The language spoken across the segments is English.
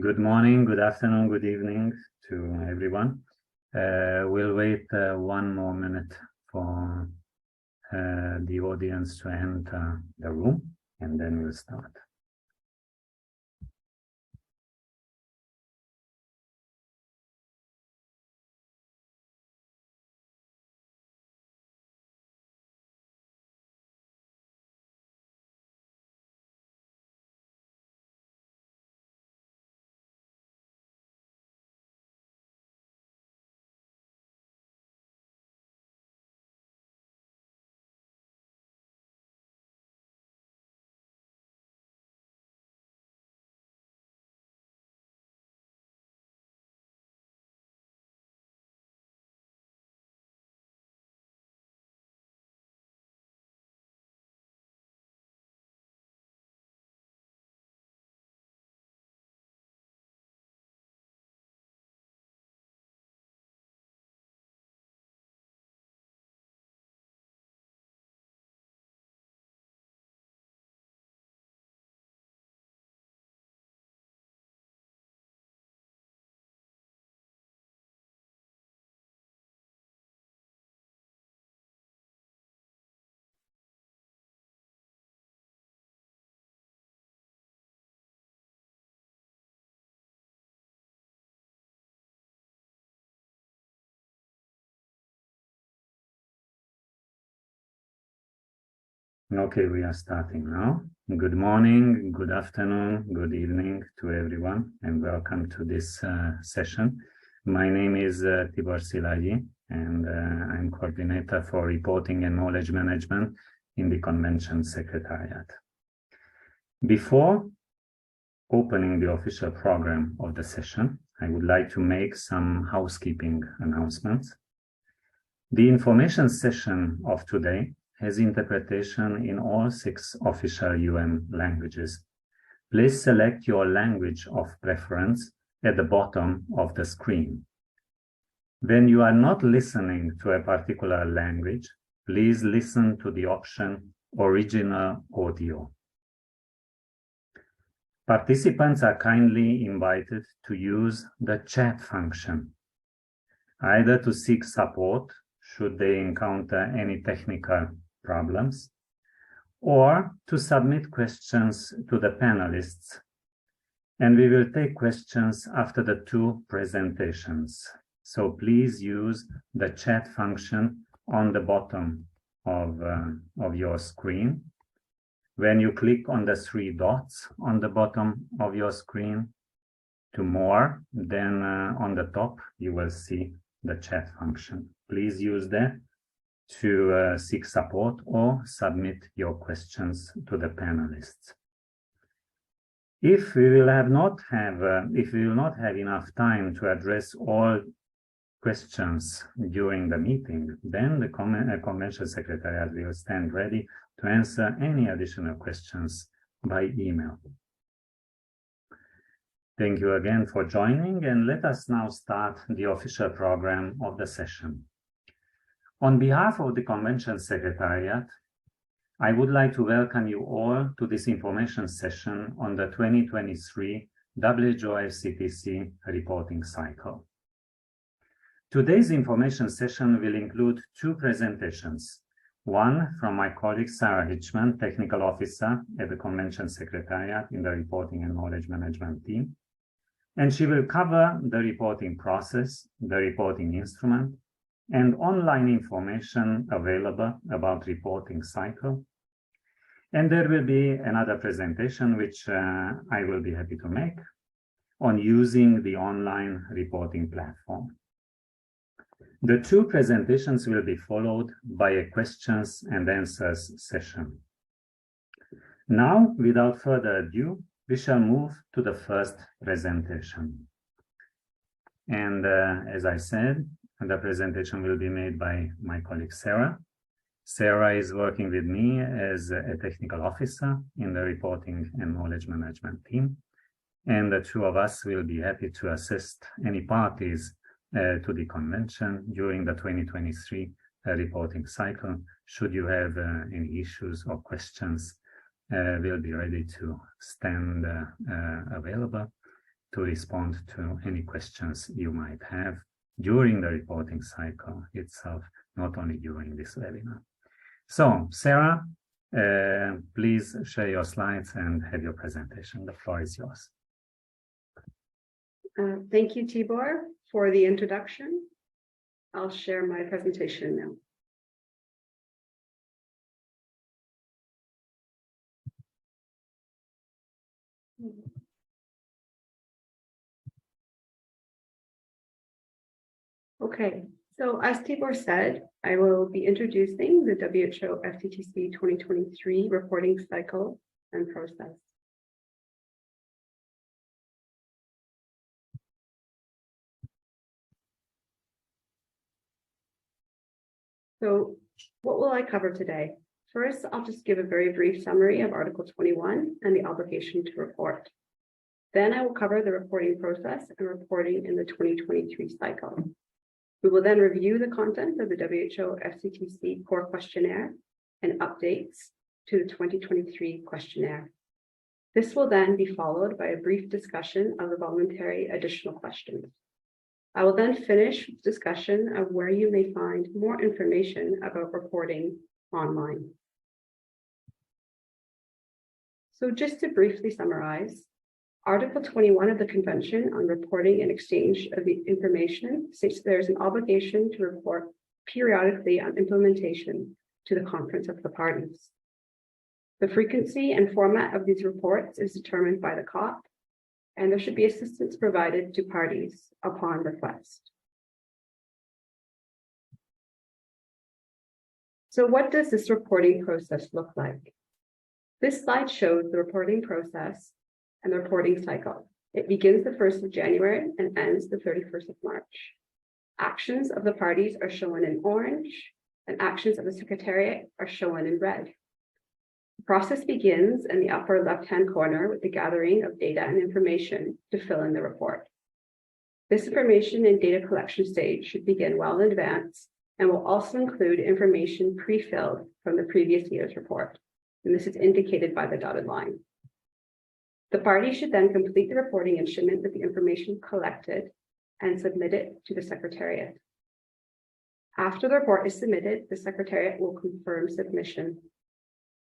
Good morning, good afternoon, good evening to everyone. We'll wait 1 more minute for the audience to enter the room, and then we'll start. Okay, we are starting now. Good morning, good afternoon, good evening to everyone, and welcome to this session. My name is Tibor Szilágyi, and I'm coordinator for reporting and knowledge management in the Convention Secretariat. Before opening the official program of the session, I would like to make some housekeeping announcements. The information session of today has interpretation in all 6 official UN languages. Please select your language of preference at the bottom of the screen. When you are not listening to a particular language, please listen to the option Original Audio. Participants are kindly invited to use the chat function, either to seek support should they encounter any technical problems, or to submit questions to the panelists. And we will take questions after the 2 presentations. So please use the chat function on the bottom of your screen. When you click on the 3 dots on the bottom of your screen to more, then on the top you will see the chat function. Please use that to seek support or submit your questions to the panelists. If we will not have enough time to address all questions during the meeting, then the Convention Secretariat will stand ready to answer any additional questions by email. Thank you again for joining, and let us now start the official program of the session. On behalf of the Convention Secretariat, I would like to welcome you all to this information session on the 2023 WHO FCTC reporting cycle. Today's information session will include 2 presentations, one from my colleague Sarah Hitchman, Technical Officer at the Convention Secretariat in the Reporting and Knowledge Management team, and she will cover the reporting process, the reporting instrument, and online information available about reporting cycle. And there will be another presentation which I will be happy to make on using the online reporting platform. The 2 presentations will be followed by a questions and answers session. Now, without further ado, we shall move to the first presentation. And as I said, the presentation will be made by my colleague Sarah. Sarah is working with me as a technical officer in the reporting and knowledge management team. And the 2 of us will be happy to assist any parties to the convention during the 2023 reporting cycle. Should you have any issues or questions, we'll be ready to stand available to respond to any questions you might have during the reporting cycle itself, not only during this webinar. So, Sarah, please share your slides and have your presentation. The floor is yours. Thank you, Tibor, for the introduction. I'll share my presentation now. Okay, so as Tibor said, I will be introducing the WHO FCTC 2023 reporting cycle and process. So what will I cover today? First, I'll just give a very brief summary of Article 21 and the obligation to report. Then I will cover the reporting process and reporting in the 2023 cycle. We will then review the content of the WHO FCTC core questionnaire and updates to the 2023 questionnaire. This will then be followed by a brief discussion of the voluntary additional questions. I will then finish with discussion of where you may find more information about reporting online. So just to briefly summarize, Article 21 of the Convention on Reporting and Exchange of the Information states there is an obligation to report periodically on implementation to the Conference of the Parties. The frequency and format of these reports is determined by the COP, and there should be assistance provided to parties upon request. So what does this reporting process look like? This slide shows the reporting process and the reporting cycle. It begins the 1st of January and ends the 31st of March. Actions of the parties are shown in orange, and actions of the Secretariat are shown in red. The process begins in the upper left-hand corner with the gathering of data and information to fill in the report. This information and data collection stage should begin well in advance and will also include information pre-filled from the previous year's report, and this is indicated by the dotted line. The party should then complete the reporting instrument with the information collected and submit it to the Secretariat. After the report is submitted, the Secretariat will confirm submission.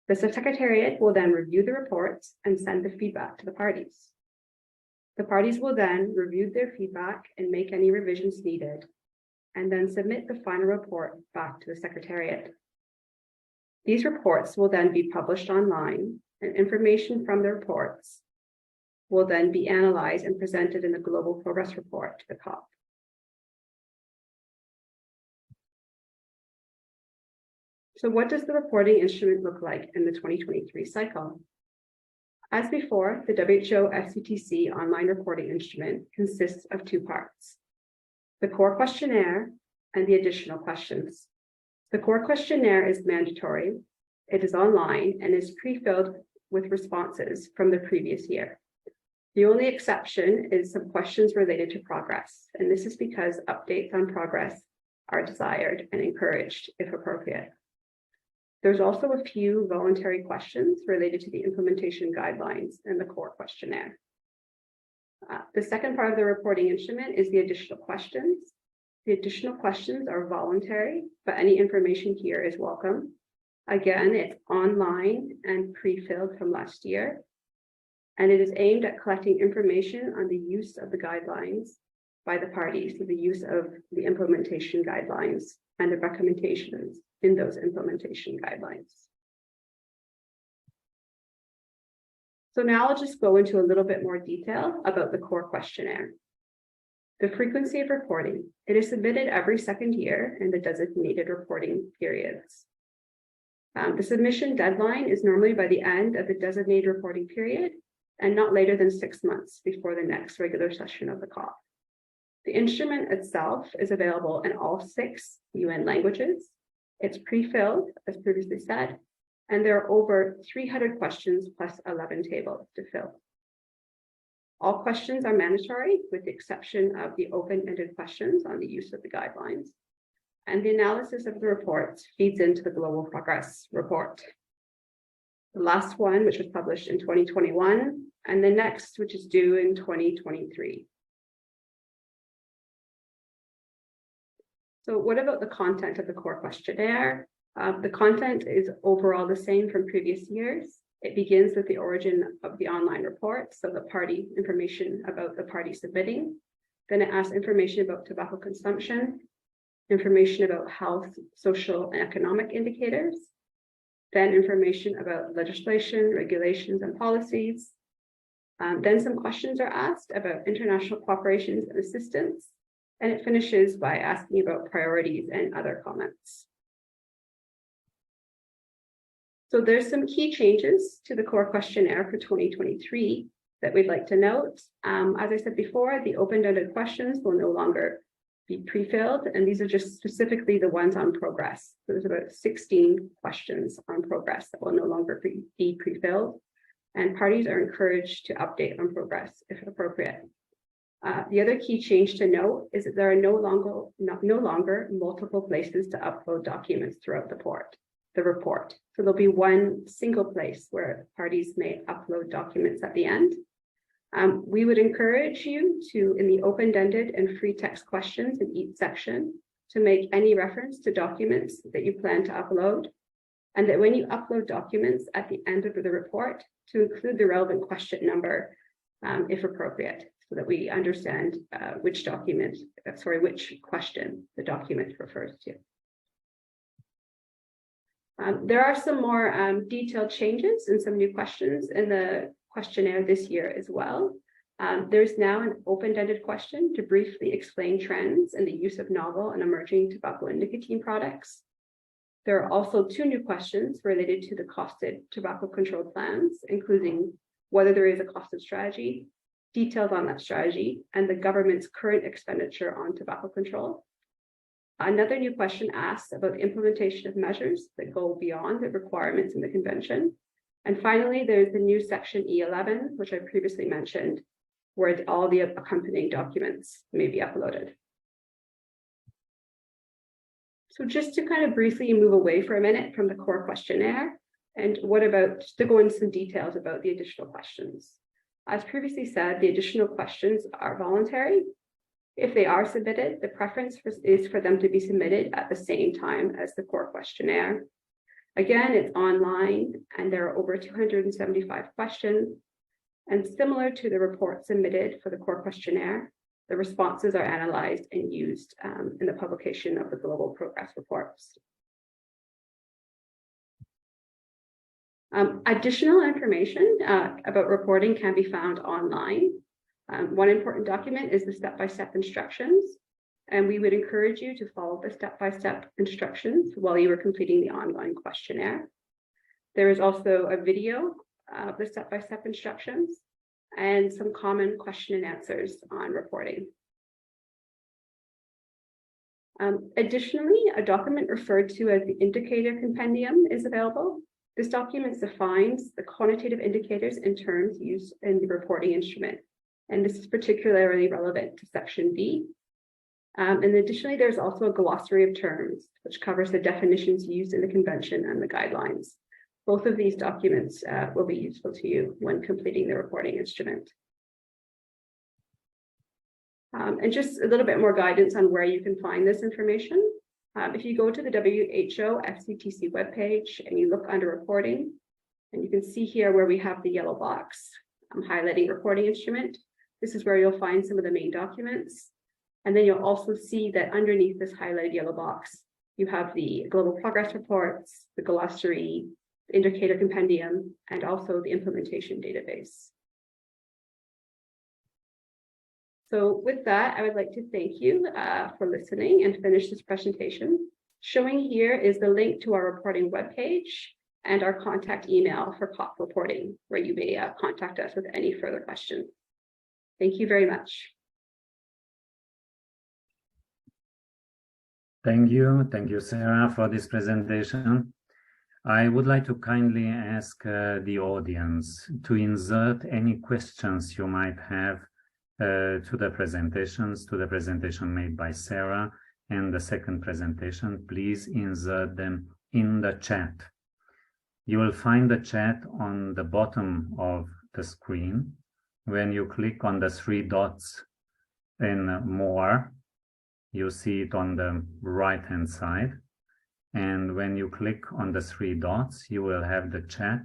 The Secretariat will then review the reports and send the feedback to the parties. The parties will then review their feedback and make any revisions needed, and then submit the final report back to the Secretariat. These reports will then be published online, and information from the reports will then be analyzed and presented in the Global Progress Report to the COP. So what does the reporting instrument look like in the 2023 cycle? As before, the WHO FCTC online reporting instrument consists of two parts: the core questionnaire and the additional questions. The core questionnaire is mandatory, it is online, and is pre-filled with responses from the previous year. The only exception is some questions related to progress, and this is because updates on progress are desired and encouraged if appropriate. There's also a few voluntary questions related to the implementation guidelines in the core questionnaire. The second part of the reporting instrument is the additional questions. The additional questions are voluntary, but any information here is welcome. Again, it's online and pre-filled from last year, and it is aimed at collecting information on the use of the guidelines by the parties, so the use of the implementation guidelines and the recommendations in those implementation guidelines. So now I'll just go into a little bit more detail about the core questionnaire. The frequency of reporting. It is submitted every second year in the designated reporting periods. The submission deadline is normally by the end of the designated reporting period and not later than 6 months before the next regular session of the COP. The instrument itself is available in all 6 UN languages. It's pre-filled, as previously said, and there are over 300 questions plus 11 tables to fill. All questions are mandatory, with the exception of the open-ended questions on the use of the guidelines. And the analysis of the reports feeds into the Global Progress Report. The last one, which was published in 2021, and the next, which is due in 2023. So what about the content of the core questionnaire? The content is overall the same from previous years. It begins with the origin of the online report, so the party information about the party submitting. Then it asks information about tobacco consumption, information about health, social, and economic indicators, then information about legislation, regulations, and policies. Then some questions are asked about international cooperations and assistance, and it finishes by asking about priorities and other comments. So there's some key changes to the core questionnaire for 2023 that we'd like to note. As I said before, the open-ended questions will no longer be pre-filled, and these are just specifically the ones on progress. So there's about 16 questions on progress that will no longer be pre-filled, and parties are encouraged to update on progress if appropriate. The other key change to note is that there are no longer multiple places to upload documents throughout the report. So there'll be one single place where parties may upload documents at the end. We would encourage you to, in the open-ended and free text questions in each section, to make any reference to documents that you plan to upload, and that when you upload documents at the end of the report, to include the relevant question number, if appropriate, so that we understand which question the document refers to. There are some more detailed changes and some new questions in the questionnaire this year as well. There's now an open-ended question to briefly explain trends in the use of novel and emerging tobacco and nicotine products. There are also two new questions related to the costed tobacco control plans, including whether there is a costed strategy, details on that strategy, and the government's current expenditure on tobacco control. Another new question asks about the implementation of measures that go beyond the requirements in the convention. And finally, there's the new section E11, which I previously mentioned, where all the accompanying documents may be uploaded. So just to kind of briefly move away for a minute from the core questionnaire, and to go into some details about the additional questions. As previously said, the additional questions are voluntary. If they are submitted, the preference is for them to be submitted at the same time as the core questionnaire. Again, it's online, and there are over 275 questions. And similar to the report submitted for the core questionnaire, the responses are analyzed and used in the publication of the global progress reports. Additional information about reporting can be found online. One important document is the step-by-step instructions, and we would encourage you to follow the step-by-step instructions while you are completing the online questionnaire. There is also a video of the step-by-step instructions and some common question and answers on reporting. Additionally, a document referred to as the indicator compendium is available. This document defines the quantitative indicators and terms used in the reporting instrument. And this is particularly relevant to section B. And additionally, there's also a glossary of terms, which covers the definitions used in the convention and the guidelines. Both of these documents will be useful to you when completing the reporting instrument. And just a little bit more guidance on where you can find this information. If you go to the WHO FCTC webpage and you look under reporting, and you can see here where we have the yellow box highlighting reporting instrument. This is where you'll find some of the main documents. And then you'll also see that underneath this highlighted yellow box, you have the global progress reports, the glossary, the indicator compendium, and also the implementation database. So with that, I would like to thank you for listening and finish this presentation. Showing here is the link to our reporting webpage and our contact email for COP reporting, where you may contact us with any further questions. Thank you very much. Thank you, Sarah, for this presentation. I would like to kindly ask the audience to insert any questions you might have to the presentation made by Sarah and the second presentation. Please insert them in the chat. You will find the chat on the bottom of the screen. When you click on the three dots in More, you see it on the right-hand side. And when you click on the three dots, you will have the chat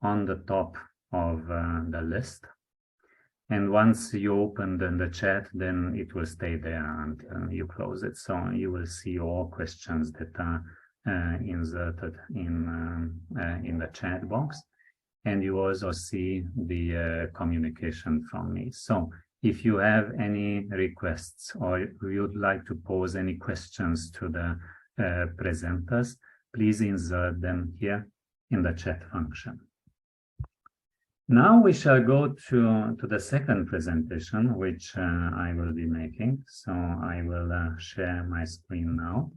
on the top of the list. And once you open the chat, then it will stay there until you close it. So you will see all questions that are inserted in the chat box. And you also see the communication from me. So if you have any requests or you'd like to pose any questions to the presenters, please insert them here in the chat function. Now we shall go to the second presentation, which I will be making. So I will share my screen now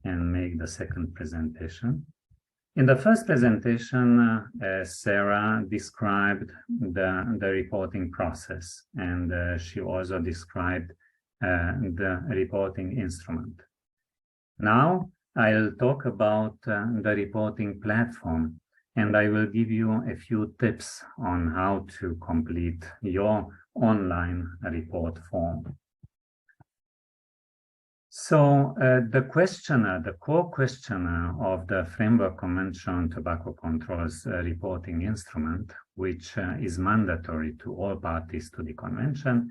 and make the second presentation. In the first presentation, Sarah described the reporting process, and she also described the reporting instrument. Now I'll talk about the reporting platform, and I will give you a few tips on how to complete your online report form. So the core questionnaire of the Framework Convention on Tobacco Control's reporting instrument, which is mandatory to all parties to the convention,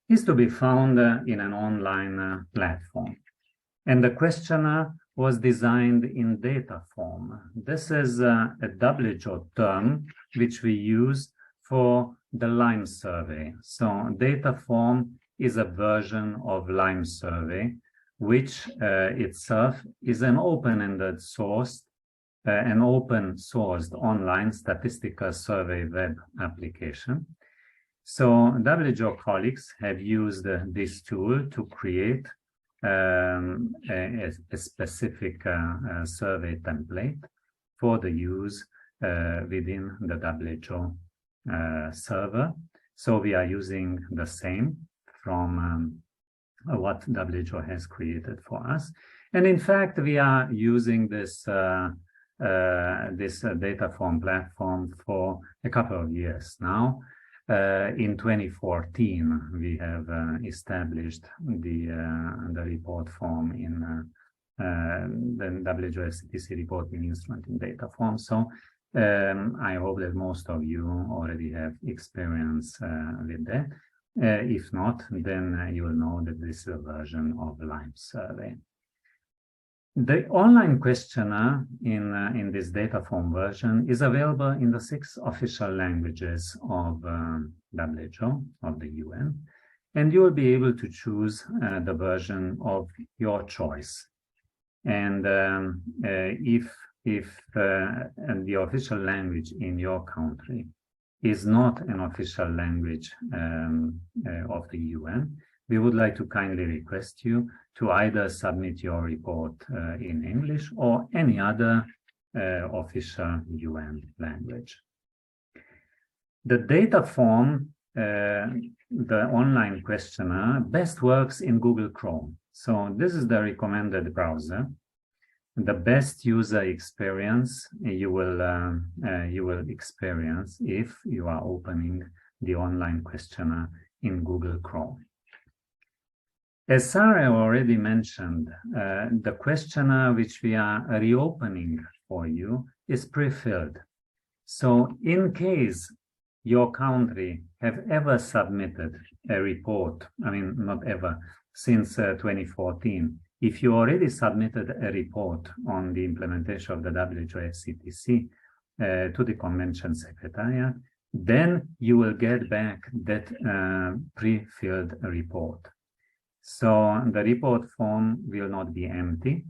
is to be found in an online platform. And the questionnaire was designed in data form. This is a WHO term which we use for the Lime survey. So data form is a version of Lime survey, which itself is an open-ended source, an open-sourced online statistical survey web application. So WHO colleagues have used this tool to create a specific survey template for the use within the WHO server. So we are using the same from what WHO has created for us. And in fact, we are using this data form platform for a couple of years now. In 2014, we have established the report form in the WHO FCTC reporting instrument in data form. So I hope that most of you already have experience with that. If not, then you will know that this is a version of the Lime survey. The online questionnaire in this data form version is available in the 6 official languages of WHO, of the UN, and you will be able to choose the version of your choice. And if the official language in your country is not an official language of the UN, we would like to kindly request you to either submit your report in English or any other official UN language. The data form, the online questionnaire, best works in Google Chrome. So this is the recommended browser. The best user experience you will experience if you are opening the online questionnaire in Google Chrome. As Sarah already mentioned, the questionnaire which we are reopening for you is pre-filled. So in case your country have ever submitted a report, I mean, not ever, since 2014, if you already submitted a report on the implementation of the WHO FCTC to the Convention Secretariat, then you will get back that pre-filled report. So the report form will not be empty.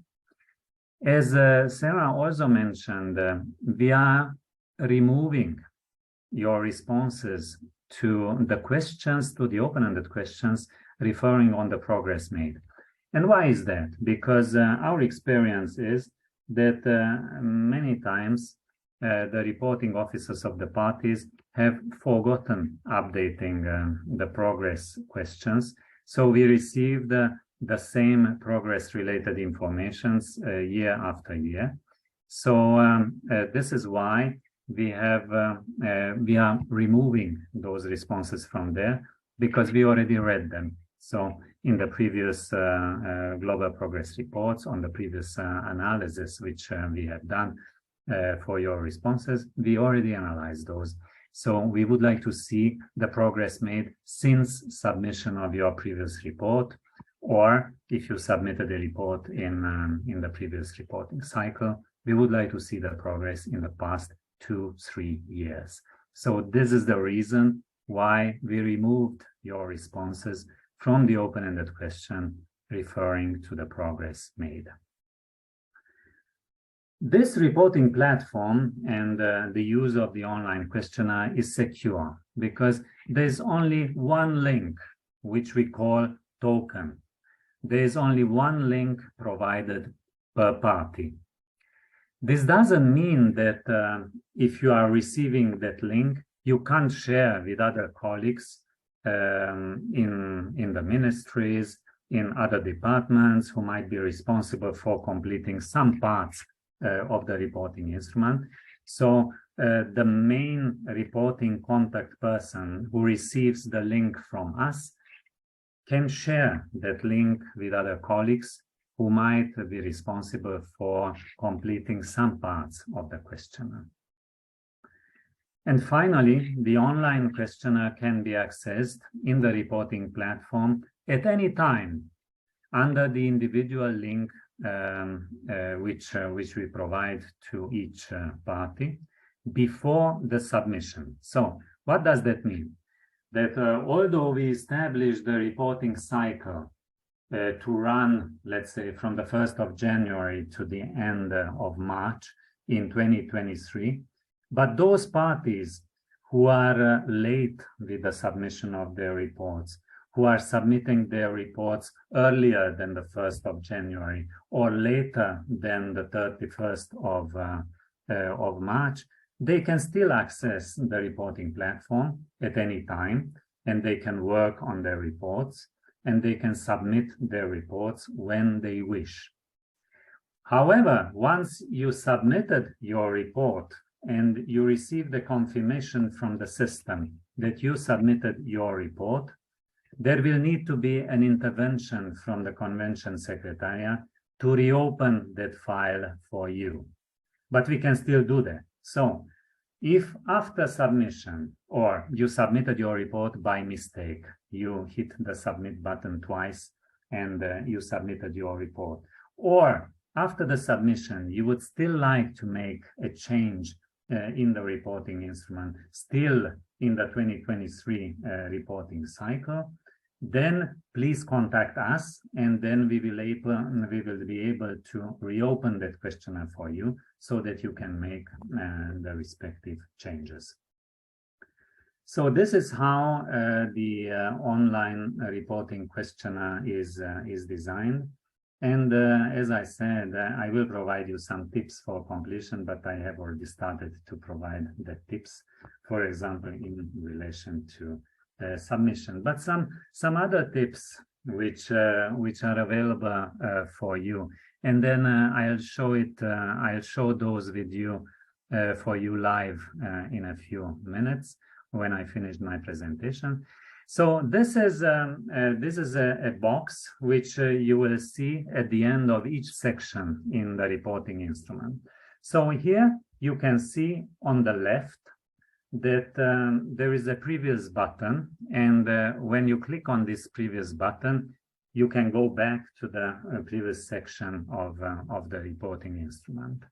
As Sarah also mentioned, we are removing your responses to the questions, to the open-ended questions, referring on the progress made. And why is that? Because our experience is that many times the reporting officers of the parties have forgotten updating the progress questions. So we received the same progress-related informations year after year. So this is why we are removing those responses from there because we already read them. So in the previous global progress reports, on the previous analysis which we have done for your responses, we already analyzed those. So we would like to see the progress made since submission of your previous report, or if you submitted a report in the previous reporting cycle, we would like to see the progress in the past 2-3 years. So this is the reason why we removed your responses from the open-ended question referring to the progress made. This reporting platform and the use of the online questionnaire is secure because there's only one link, which we call token. There's only one link provided per party. This doesn't mean that if you are receiving that link, you can't share with other colleagues in the ministries, in other departments who might be responsible for completing some parts of the reporting instrument. So the main reporting contact person who receives the link from us can share that link with other colleagues who might be responsible for completing some parts of the questionnaire. And finally, the online questionnaire can be accessed in the reporting platform at any time under the individual link which we provide to each party before the submission. So what does that mean? That although we established the reporting cycle to run, let's say, from the 1st of January to the end of March in 2023, but those parties who are late with the submission of their reports, who are submitting their reports earlier than the 1st of January or later than the 31st of March, they can still access the reporting platform at any time, and they can work on their reports, and they can submit their reports when they wish. However, once you submitted your report and you receive the confirmation from the system that you submitted your report, there will need to be an intervention from the Convention Secretariat to reopen that file for you. But we can still do that. So if after submission, or you submitted your report by mistake, you hit the submit button twice and you submitted your report, or after the submission, you would still like to make a change in the reporting instrument, still in the 2023 reporting cycle, then please contact us, and then we will be able to reopen that questionnaire for you so that you can make the respective changes. So this is how the online reporting questionnaire is designed. And as I said, I will provide you some tips for completion, but I have already started to provide the tips, for example, in relation to submission. But some other tips which are available for you, and then I'll show those with you for you live in a few minutes when I finish my presentation. So this is a box which you will see at the end of each section in the reporting instrument. So here you can see on the left that there is a previous button, and when you click on this previous button, you can go back to the previous section of the reporting instrument.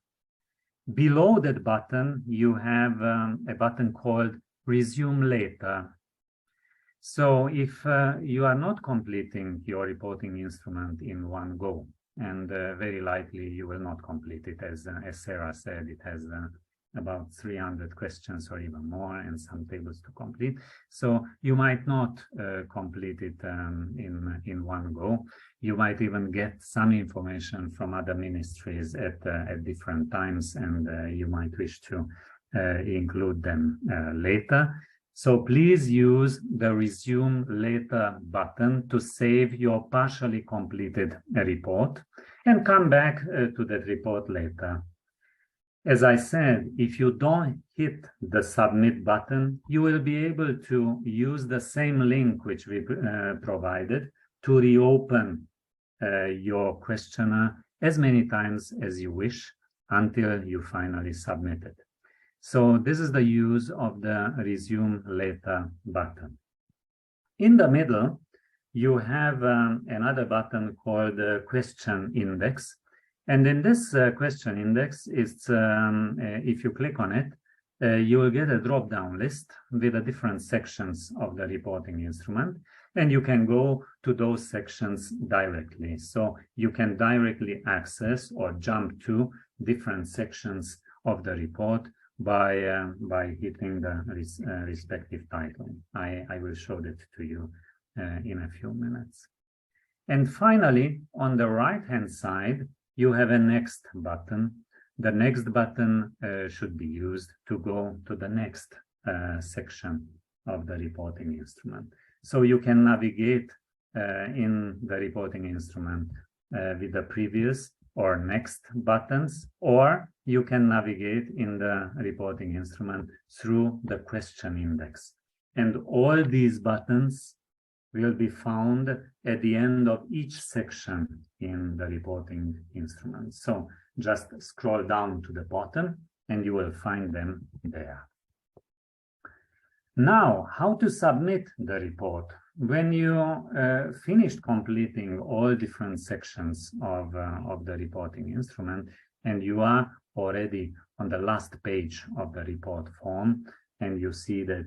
Below that button, you have a button called Resume Later. So if you are not completing your reporting instrument in one go, and very likely you will not complete it, as Sarah said, it has about 300 questions or even more and some tables to complete. So you might not complete it in one go. You might even get some information from other ministries at different times, and you might wish to include them later. So please use the Resume Later button to save your partially completed report and come back to that report later. As I said, if you don't hit the submit button, you will be able to use the same link which we provided to reopen your questionnaire as many times as you wish until you finally submit it. So this is the use of the resume later button. In the middle, you have another button called question index. And in this question index, it's, if you click on it, you will get a drop-down list with the different sections of the reporting instrument, and you can go to those sections directly. So you can directly access or jump to different sections of the report by hitting the respective title. I will show that to you in a few minutes. And finally, on the right-hand side, you have a next button. The next button should be used to go to the next section of the reporting instrument. So you can navigate in the reporting instrument with the previous or next buttons, or you can navigate in the reporting instrument through the question index. And all these buttons will be found at the end of each section in the reporting instrument. So just scroll down to the bottom and you will find them there. Now, how to submit the report? When you finished completing all different sections of the reporting instrument and you are already on the last page of the report form and you see that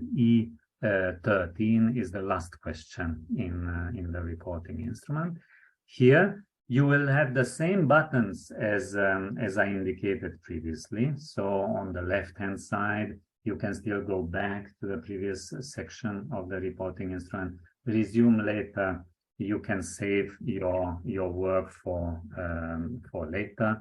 E13 is the last question in the reporting instrument. Here you will have the same buttons as I indicated previously. So on the left-hand side, you can still go back to the previous section of the reporting instrument. Resume later, you can save your work for later.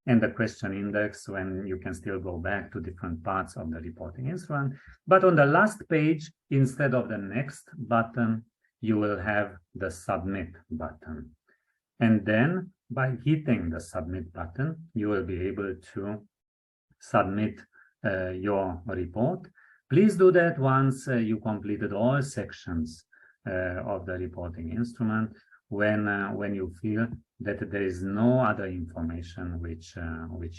And the question index, when you can still go back to different parts of the reporting instrument. But on the last page, instead of the next button, you will have the submit button. And then by hitting the submit button, you will be able to submit your report. Please do that once you completed all sections of the reporting instrument, when you feel that there is no other information which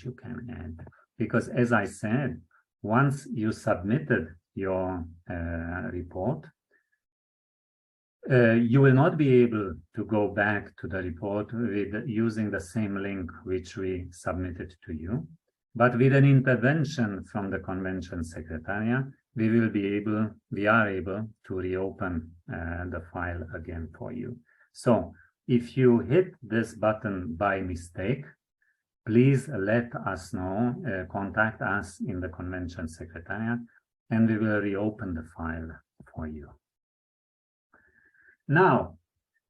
you can add. Because as I said, once you submitted your report, you will not be able to go back to the report with using the same link which we submitted to you. But with an intervention from the Convention Secretariat, we are able to reopen the file again for you. So if you hit this button by mistake, please let us know, contact us in the Convention Secretariat, and we will reopen the file for you. Now,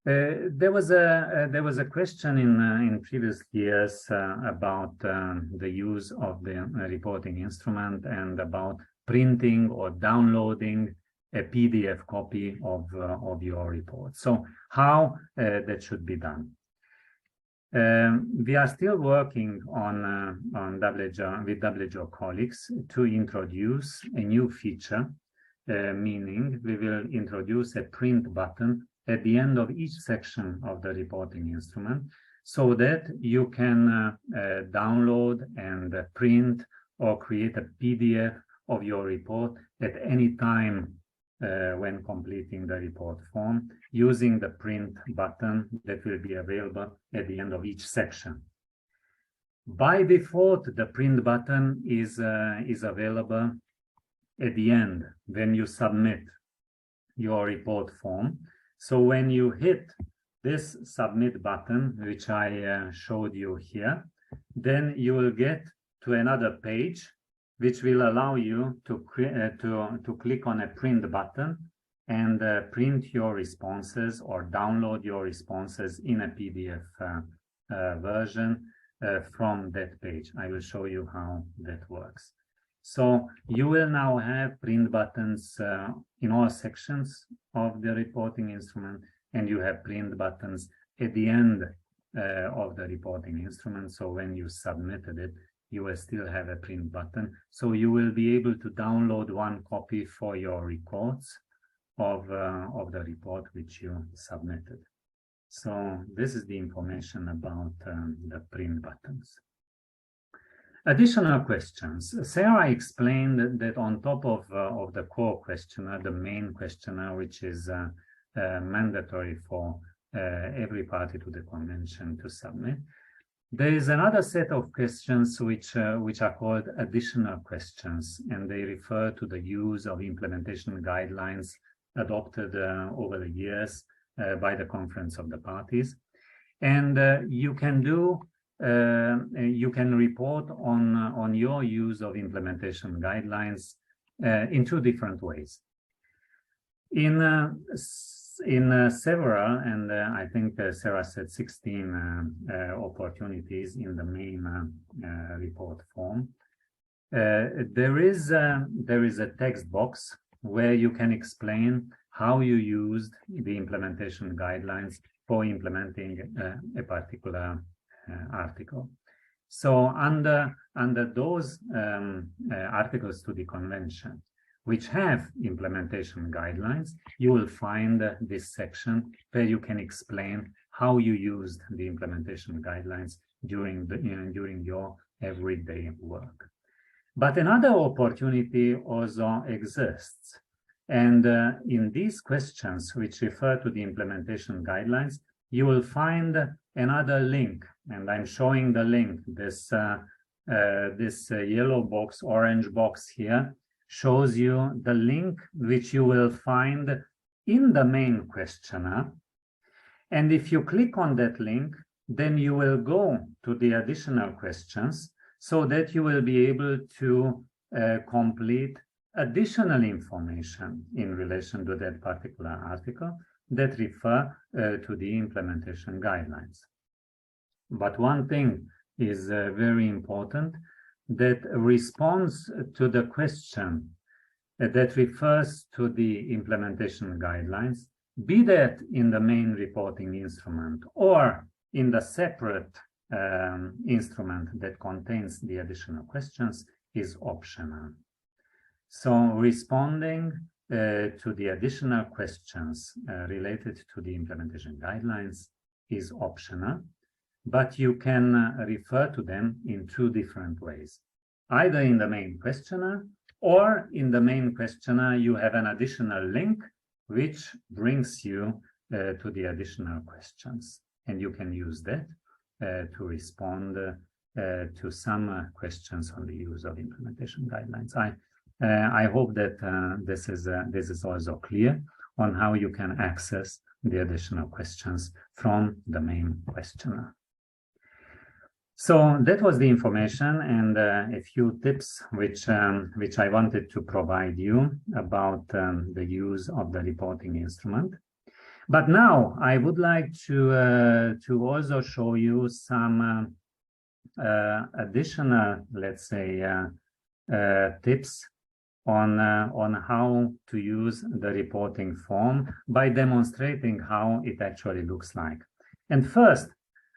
there was a question in previous years about the use of the reporting instrument and about printing or downloading a PDF copy of your report. So how that should be done? We are still working on with WHO colleagues to introduce a new feature, meaning we will introduce a print button at the end of each section of the reporting instrument so that you can download and print or create a PDF of your report at any time when completing the report form using the print button that will be available at the end of each section. By default, the print button is available at the end when you submit your report form. So when you hit this submit button, which I showed you here, then you will get to another page which will allow you to click on a print button and print your responses or download your responses in a PDF version from that page. I will show you how that works. So you will now have print buttons in all sections of the reporting instrument, and you have print buttons at the end of the reporting instrument. So when you submitted it, you will still have a print button. So you will be able to download one copy for your records of the report which you submitted. So this is the information about the print buttons. Additional questions. Sarah explained that on top of the core questionnaire, the main questionnaire, which is mandatory for every party to the convention to submit, there is another set of questions which are called additional questions, and they refer to the use of implementation guidelines adopted over the years by the Conference of the Parties. And you can report on your use of implementation guidelines in two different ways. In several, and I think Sarah said 16 opportunities in the main report form, there is a text box where you can explain how you used the implementation guidelines for implementing a particular article. So under those articles to the convention, which have implementation guidelines, you will find this section where you can explain how you used the implementation guidelines during your everyday work. But another opportunity also exists. And in these questions, which refer to the implementation guidelines, you will find another link. And I'm showing the link, this yellow box, orange box here, shows you the link which you will find in the main questionnaire. And if you click on that link, then you will go to the additional questions so that you will be able to complete additional information in relation to that particular article that refer to the implementation guidelines. But one thing is very important, that response to the question that refers to the implementation guidelines, be that in the main reporting instrument or in the separate instrument that contains the additional questions, is optional. So responding to the additional questions related to the implementation guidelines is optional, but you can refer to them in two different ways. Either in the main questionnaire, or in the main questionnaire you have an additional link which brings you to the additional questions. And you can use that to respond to some questions on the use of implementation guidelines. I hope that this is also clear on how you can access the additional questions from the main questionnaire. So that was the information and a few tips which I wanted to provide you about the use of the reporting instrument. But now I would like to also show you some additional, let's say, tips on how to use the reporting form by demonstrating how it actually looks like. And first,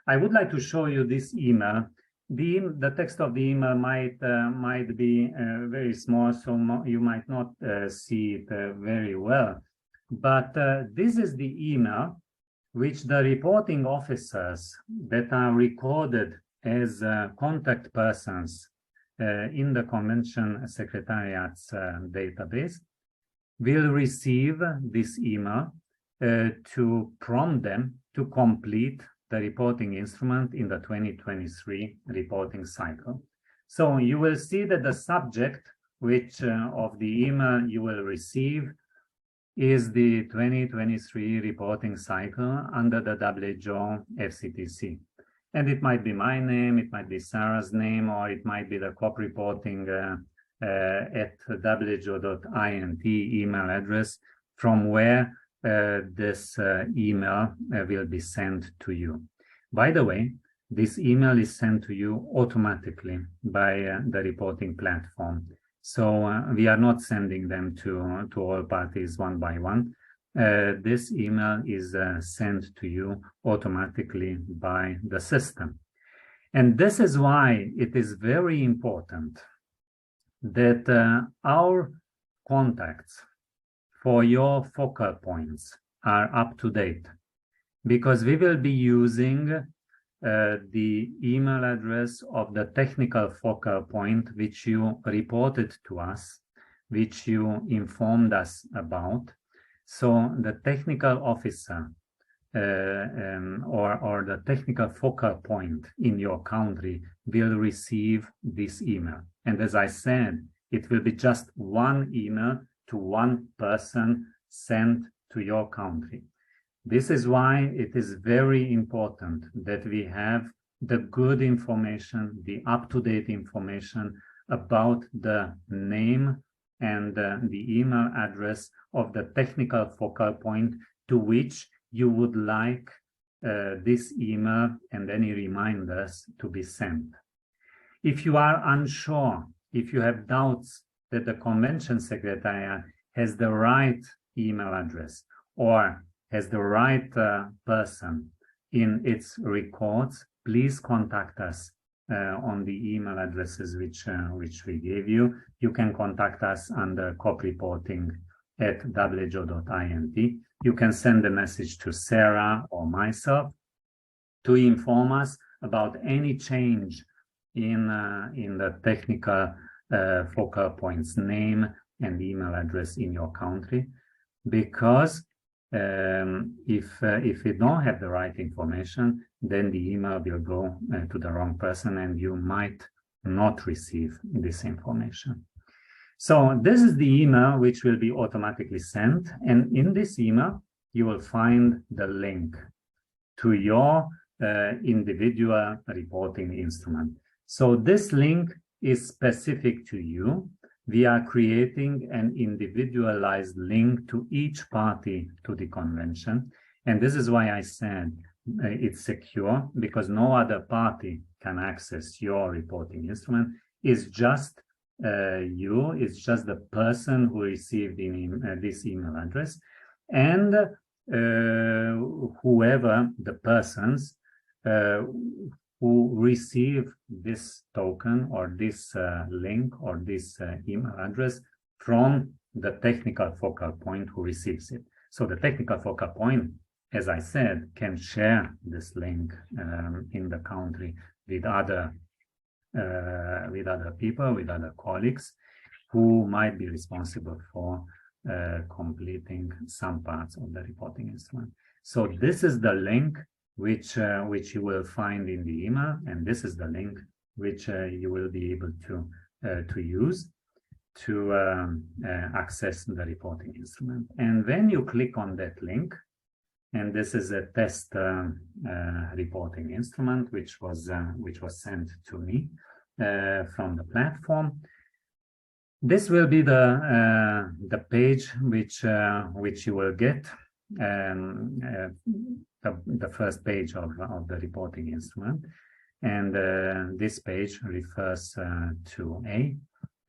I would like to show you this email. The text of the email might be very small, so you might not see it very well. But this is the email which the reporting officers that are recorded as contact persons in the Convention Secretariat's database will receive this email to prompt them to complete the reporting instrument in the 2023 reporting cycle. So you will see that the subject of the email you will receive is the 2023 reporting cycle under the WHO FCTC. And it might be my name, it might be Sarah's name, or it might be the COP reporting at WHO.int email address from where this email will be sent to you. By the way, this email is sent to you automatically by the reporting platform. So we are not sending them to all parties one by one. This email is sent to you automatically by the system. And this is why it is very important that our contacts for your focal points are up to date, because we will be using the email address of the technical focal point which you reported to us, which you informed us about. So the technical officer or the technical focal point in your country will receive this email. And as I said, it will be just one email to one person sent to your country. This is why it is very important that we have the good information, the up-to-date information about the name and the email address of the technical focal point to which you would like this email and any reminders to be sent. If you are unsure, if you have doubts that the Convention Secretariat has the right email address or has the right person in its records, please contact us on the email addresses which we gave you. You can contact us under cop-reporting@who.int. You can send a message to Sarah or myself to inform us about any change in the technical focal point's name and email address in your country, because if we don't have the right information, then the email will go to the wrong person and you might not receive this information. So this is the email which will be automatically sent, and in this email you will find the link to your individual reporting instrument. So this link is specific to you. We are creating an individualized link to each party to the convention. And this is why I said it's secure, because no other party can access your reporting instrument. It's just you, it's just the person who received this email address, and whoever the persons who receive this token or this link or this email address from the technical focal point who receives it. So the technical focal point, as I said, can share this link in the country with other people, with other colleagues who might be responsible for completing some parts of the reporting instrument. So this is the link which you will find in the email, and this is the link which you will be able to use to access the reporting instrument. And when you click on that link, and this is a test reporting instrument which was sent to me from the platform. This will be the page which you will get. The first page of the reporting instrument, and this page refers to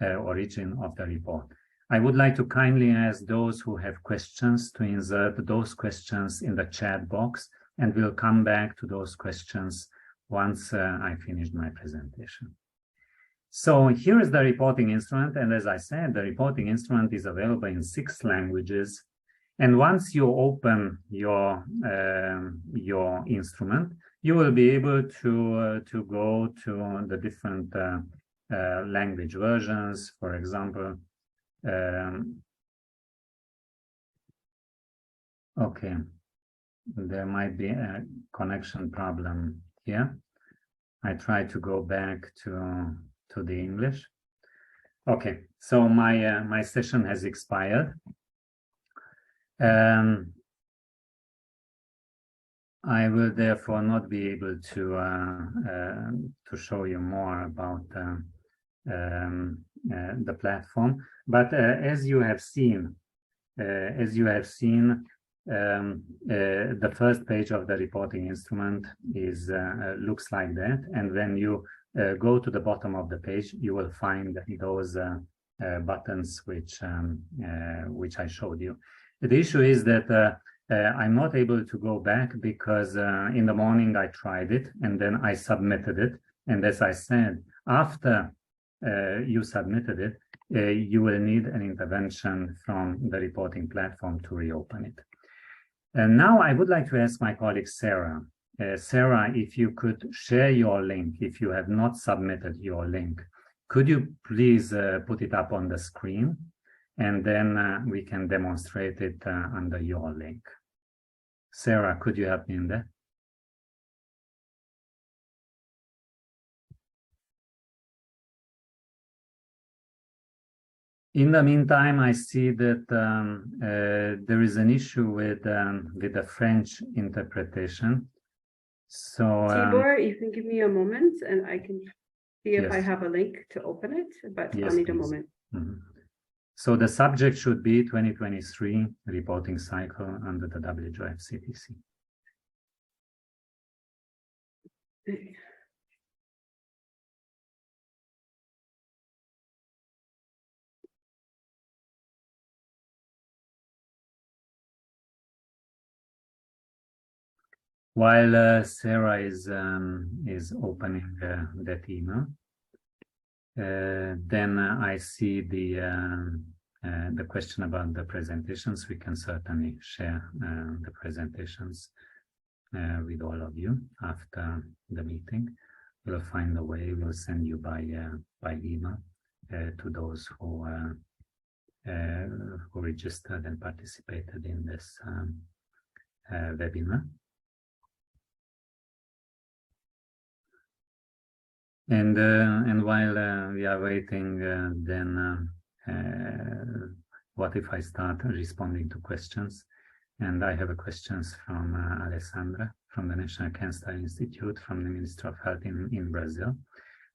origin of the report. I would like to kindly ask those who have questions to insert those questions in the chat box, and we'll come back to those questions once I finish my presentation. So here is the reporting instrument, and as I said, the reporting instrument is available in 6 languages. And once you open your instrument, you will be able to go to the different language versions. For example, okay, there might be a connection problem here. I try to go back to the English. Okay, so my session has expired. I will therefore not be able to show you more about the platform. But as you have seen, the first page of the reporting instrument is looks like that, and when you go to the bottom of the page, you will find those buttons which I showed you. The issue is that I'm not able to go back because in the morning I tried it and then I submitted it, And as I said, after you submitted it, you will need an intervention from the reporting platform to reopen it. And now I would like to ask my colleague Sarah. Sarah, if you could share your link, if you have not submitted your link, could you please put it up on the screen? And then we can demonstrate it under your link. Sarah, could you help me in that? In the meantime, I see that there is an issue with the French interpretation. So Tibor, you can give me a moment and I can see if I yes. have a link to open it, but Yes, I'll need please. a moment. Mm-hmm. So the subject should be 2023 reporting cycle under the WHO FCTC. While Sarah is opening that email, then I see the question about the presentations. We can certainly share the presentations with all of you after the meeting. We'll find a way. We'll send you by email to those who registered and participated in this webinar. And while we are waiting, then what if I start responding to questions? And I have questions from Alessandra from the National Cancer Institute, from the Ministry of Health in Brazil.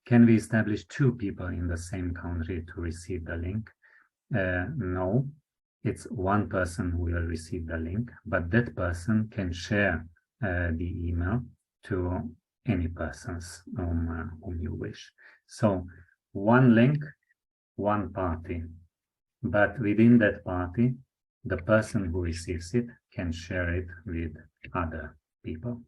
Can we establish two people in the same country to receive the link? No, it's one person who will receive the link, but that person can share the email to any persons whom you wish. So one link, one party, but within that party, the person who receives it can share it with other people.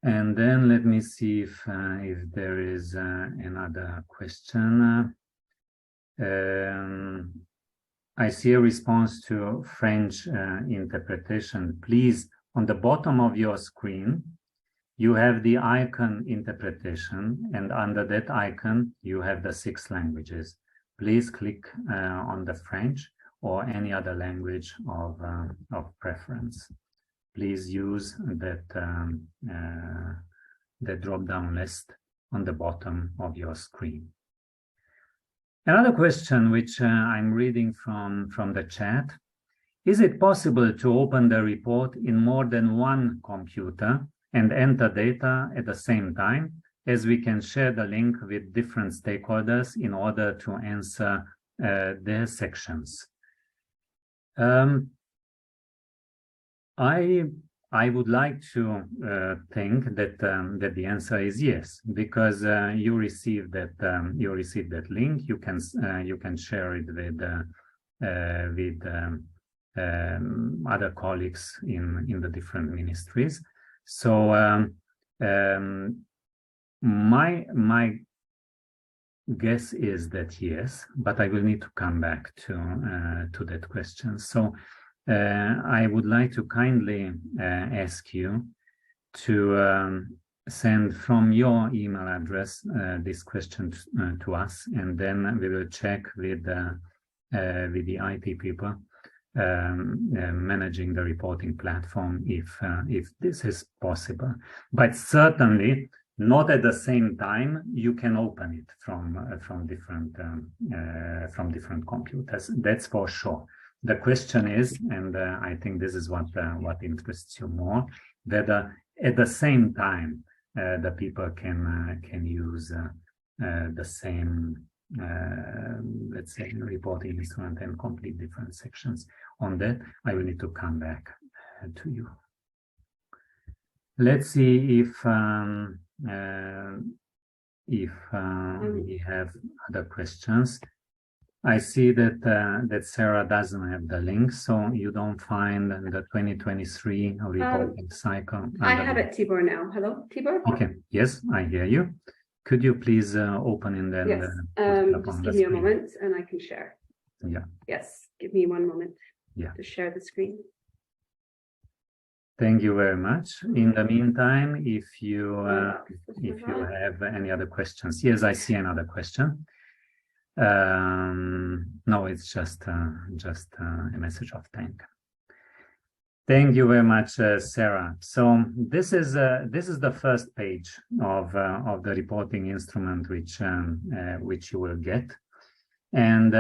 And then let me see if there is another question. I see a response to French interpretation. Please, on the bottom of your screen, you have the icon interpretation, and under that icon, you have the 6 languages. Please click on the French or any other language of preference. Please use that the drop-down list on the bottom of your screen. Another question which I'm reading from the chat: is it possible to open the report in more than one computer and enter data at the same time, as we can share the link with different stakeholders in order to answer their sections? I would like to think that that the answer is yes, because you received that link. You can share it with other colleagues in the different ministries. So my guess is that yes, but I will need to come back to that question. So I would like to kindly ask you to send from your email address this question to us, and then we will check with the IT people managing the reporting platform if this is possible. But certainly not at the same time. You can open it from different computers. That's for sure. The question is, and I think this is what interests you more, whether at the same time the people can use the same, let's say, reporting instrument and complete different sections. On that, I will need to come back to you. Let's see if we have other questions. I see that that Sarah doesn't have the link, so you don't find the 2023 reporting cycle. I have it, Tibor, now. Hello, Tibor? Okay, yes, I hear you. Could you please open and then Yes, just give me a moment and I can share. Yeah. Yes, give me one moment Yeah. to share the screen. Thank you very much. In the meantime, if you have any other questions, yes, I see another question. No, it's just a message of thank. Thank you very much, Sarah. So this is the first page of the reporting instrument which you will get. And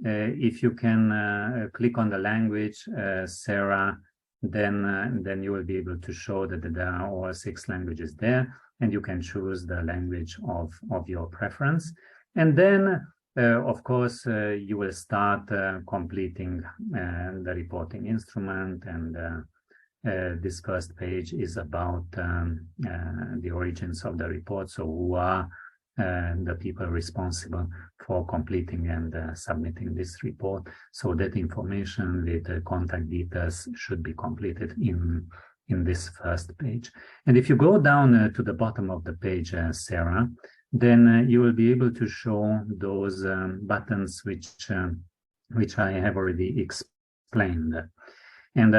if you can click on the language, Sarah, then you will be able to show that there are all 6 languages there, and you can choose the language of your preference. And then, of course, you will start completing the reporting instrument. And this first page is about the origins of the report. So who are the people responsible for completing and submitting this report. So that information with the contact details should be completed in this first page. And if you go down to the bottom of the page, Sarah, then you will be able to show those buttons which I have already explained. And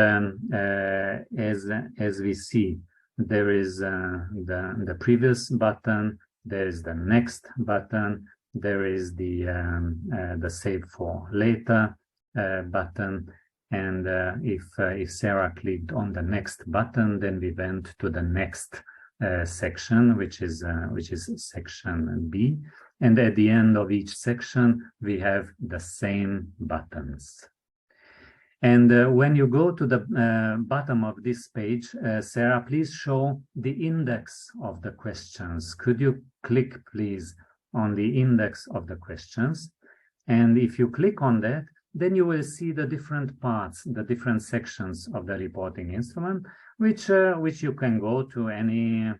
as we see, there is the previous button. There is the next button. There is the save for later button. And if Sarah clicked on the next button, then we went to the next section, which is section B. And at the end of each section, we have the same buttons. And when you go to the bottom of this page, Sarah, please show the index of the questions. Could you click, please, on the index of the questions? And if you click on that, then you will see the different parts, the different sections of the reporting instrument, which you can go to any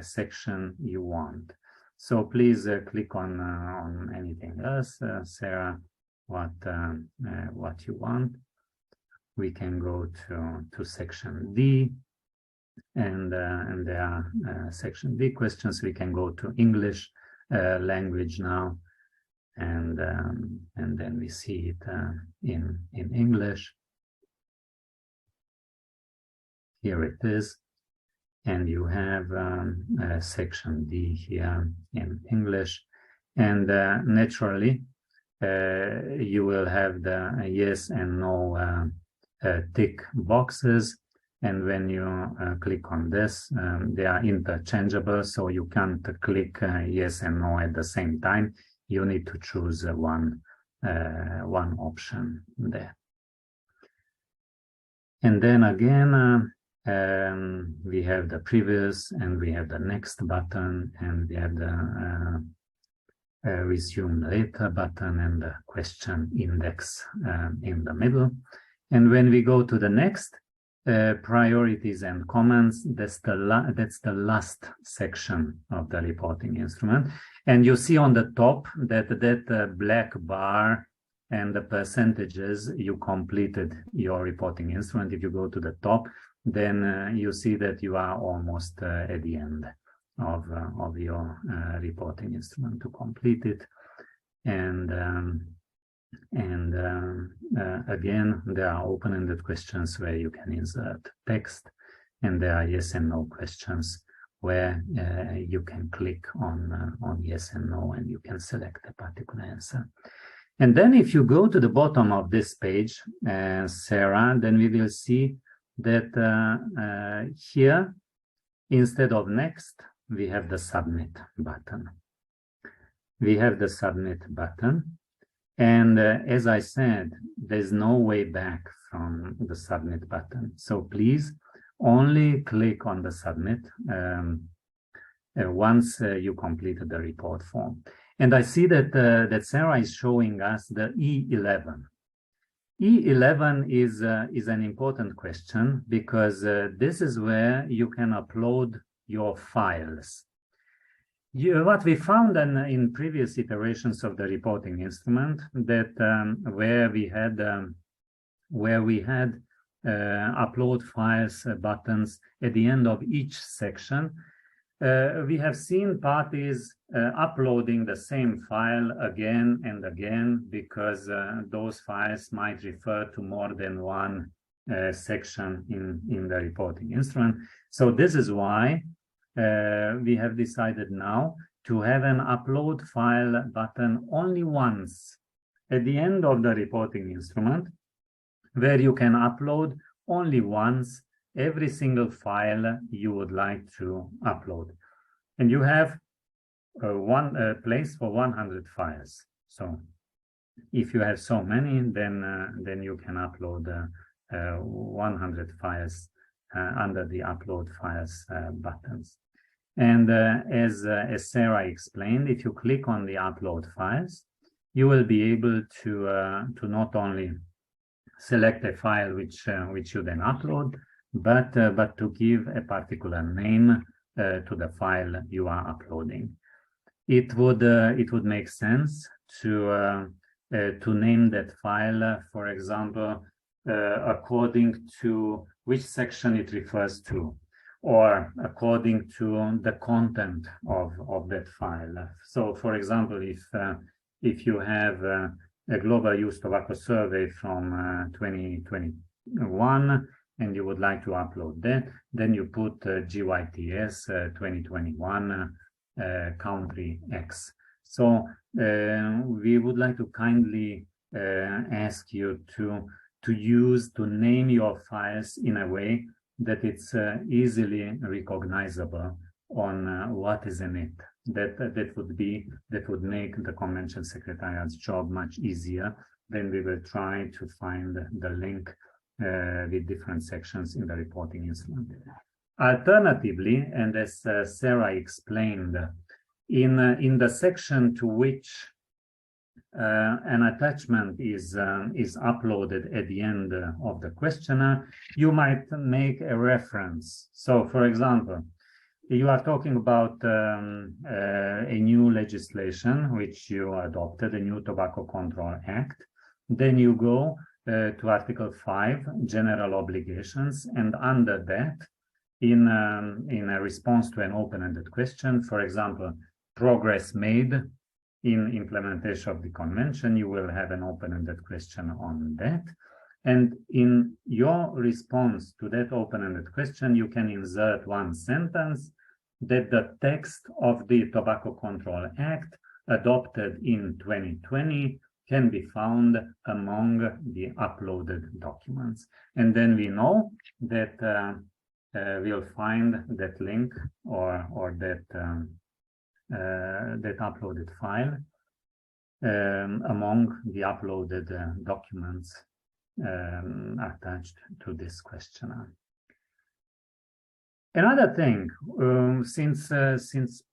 section you want. So please click on anything else, Sarah, what you want. We can go to section D, and there are section D questions. We can go to English language now, and then we see it in English. Here it is, and you have section D here in English, and naturally you will have the yes and no tick boxes, and when you click on this, they are interchangeable, so you can't click yes and no at the same time. You need to choose one option there. And then again, we have the previous, and we have the next button, and we have the resume later button, and the question index in the middle. And when we go to the next, priorities and comments, that's the last section of the reporting instrument. And you see on the top that black bar and the percentages you completed your reporting instrument. If you go to the top, then you see that you are almost at the end of your reporting instrument to complete it. And again, there are open-ended questions where you can insert text, and there are yes and no questions where you can click on yes and no, and you can select a particular answer. And then if you go to the bottom of this page, Sarah, then we will see that here, instead of next, we have the submit button. We have the submit button. And as I said, there's no way back from the submit button. So please only click on the submit once you completed the report form. And I see that Sarah is showing us the E11. E11 is an important question because this is where you can upload your files. What we found in previous iterations of the reporting instrument, that where we had upload files buttons at the end of each section, we have seen parties uploading the same file again and again, because those files might refer to more than one section in the reporting instrument. So this is why we have decided now to have an upload file button only once at the end of the reporting instrument, where you can upload only once every single file you would like to upload. And you have one place for 100 files. So if you have so many, then you can upload 100 files under the upload files buttons. And as Sarah explained, if you click on the upload files, you will be able to not only select a file which you then upload, but to give a particular name to the file you are uploading. It would make sense to name that file, for example, according to which section it refers to, or according to the content of that file. So, for example, if you have a global youth tobacco survey from 2021 and you would like to upload that, then you put GYTS 2021 country X. So we would like to kindly ask you to name your files in a way that it's easily recognizable on what is in it. That would make the Convention Secretariat's job much easier. Then we will try to find the link with different sections in the reporting instrument. Alternatively, and as Sarah explained, in the section to which an attachment is uploaded at the end of the questionnaire, you might make a reference. So, for example, you are talking about a new legislation which you adopted, a new Tobacco Control Act. Then you go to Article 5, General Obligations, and under that, in a response to an open-ended question, for example, progress made in implementation of the convention, you will have an open-ended question on that. And in your response to that open-ended question, you can insert one sentence that the text of the Tobacco Control Act adopted in 2020 can be found among the uploaded documents. And then we know that we'll find that link or that uploaded file among the uploaded documents attached to this questionnaire. Another thing, since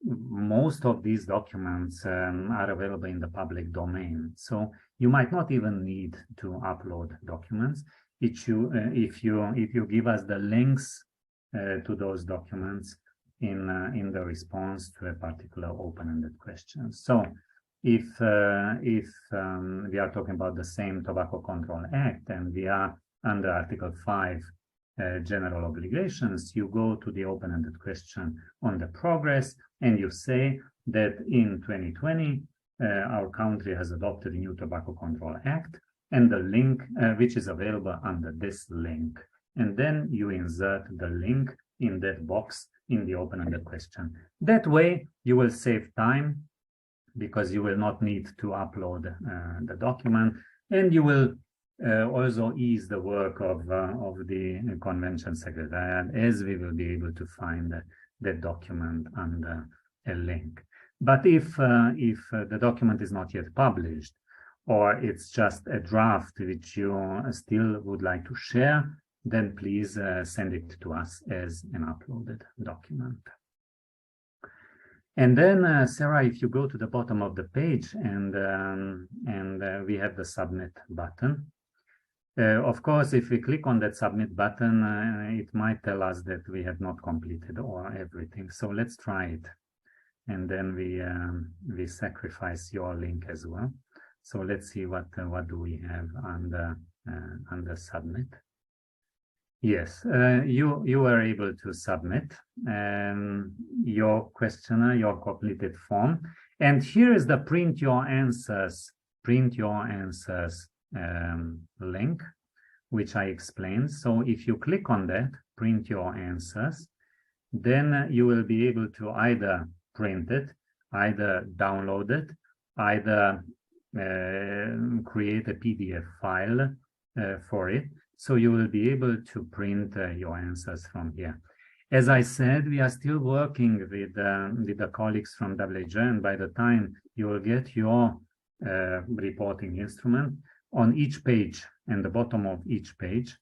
most of these documents are available in the public domain, so you might not even need to upload documents if you give us the links to those documents in the response to a particular open-ended question. So if we are talking about the same Tobacco Control Act and we are under Article 5 general obligations, you go to the open-ended question on the progress and you say that in 2020 our country has adopted a new Tobacco Control Act, and the link which is available under this link, and then you insert the link in that box in the open-ended question. That way you will save time, because you will not need to upload the document, and you will also ease the work of the Convention Secretariat, as we will be able to find that document under a link. But if the document is not yet published, or it's just a draft which you still would like to share, then please send it to us as an uploaded document. And then, Sarah, if you go to the bottom of the page and we have the submit button. Of course, if we click on that submit button, it might tell us that we have not completed everything. So let's try it. and then we sacrifice your link as well. So let's see what do we have under submit. Yes, you were able to submit your questionnaire, your completed form, and here is the print your answers link, which I explained. So if you click on that, print your answers, then you will be able to either print it, either download it, either create a PDF file for it. So you will be able to print your answers from here. As I said, we are still working with the colleagues from WHO, and by the time you will get your reporting instrument, on each page, and the bottom of each page,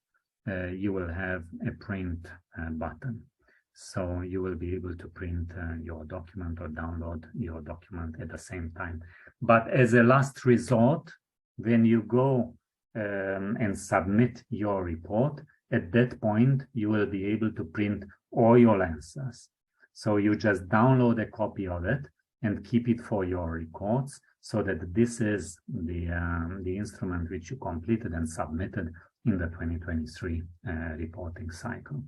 you will have a print button. So you will be able to print your document or download your document at the same time. But as a last resort, when you go and submit your report, at that point, you will be able to print all your answers. So you just download a copy of it and keep it for your records, so that this is the instrument which you completed and submitted in the 2023 reporting cycle.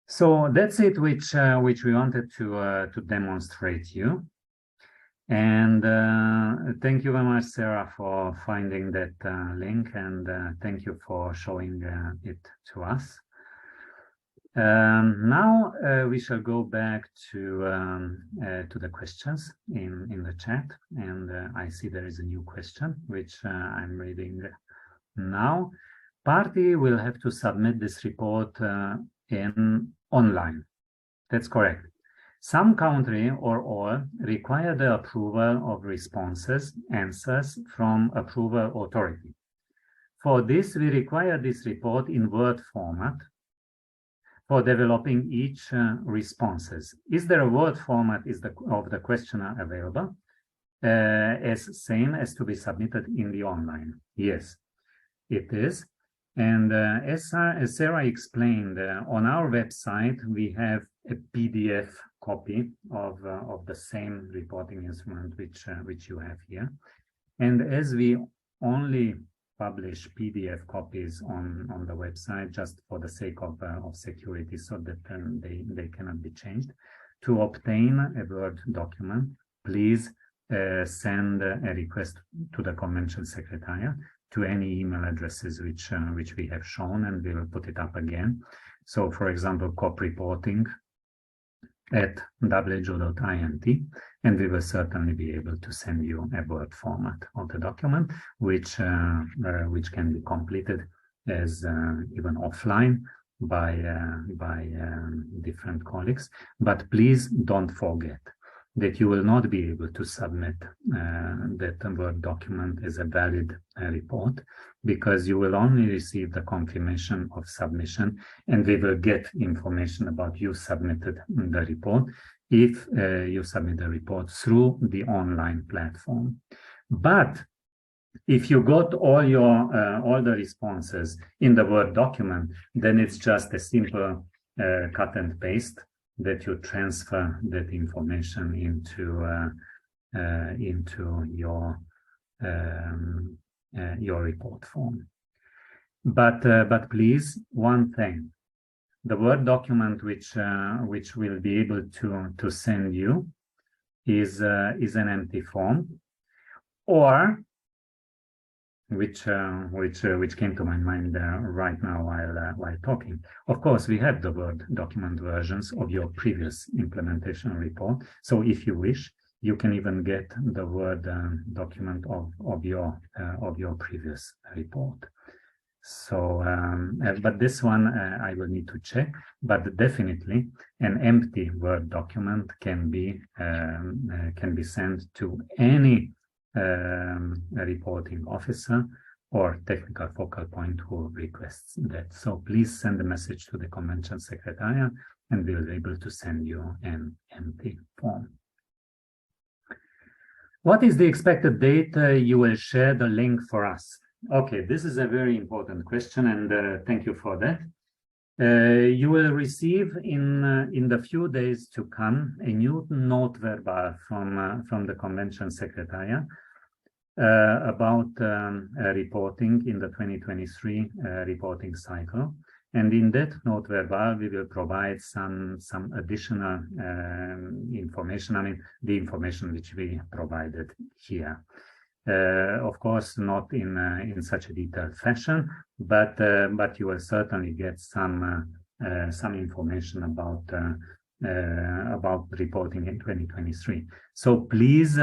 So that's it, which we wanted to demonstrate you. And thank you very much, Sarah, for finding that link, and thank you for showing it to us. Now we shall go back to the questions in the chat, and I see there is a new question which I'm reading now. Party will have to submit this report in online. That's correct. Some country or all require the approval of responses, answers from approval authority. For this, we require this report in Word format for developing each responses. Is there a Word format of the questionnaire available as same as to be submitted in the online? Yes, it is. And as Sarah explained, on our website, we have a PDF copy of the same reporting instrument which you have here. And as we only publish PDF copies on the website just for the sake of security, so that they cannot be changed, to obtain a Word document, please send a request to the Convention Secretariat to any email addresses which we have shown, and we will put it up again. So, for example, cop-reporting@who.int, and we will certainly be able to send you a Word format of the document, which can be completed as even offline by different colleagues. But please don't forget that you will not be able to submit that Word document as a valid report, because you will only receive the confirmation of submission, and we will get information about you submitted the report if you submit the report through the online platform. But if you got all the responses in the Word document, then it's just a simple cut and paste that you transfer that information into your report form. But please, one thing: the Word document which we'll be able to send you is an empty form, or which came to my mind right now while talking. Of course, we have the Word document versions of your previous implementation report. So if you wish, you can even get the Word document of your previous report. So, but this one I will need to check. But definitely, an empty Word document can be sent to any reporting officer or technical focal point who requests that. So please send a message to the Convention Secretariat, and we'll be able to send you an empty form. What is the expected date you will share the link for us? Okay, this is a very important question, and thank you for that. You will receive in the few days to come a new note verbal from the Convention Secretariat about reporting in the 2023 reporting cycle. And in that note verbal, we will provide some additional information. I mean, the information which we provided here. Of course, not in such a detailed fashion, but you will certainly get some information about reporting in 2023. So please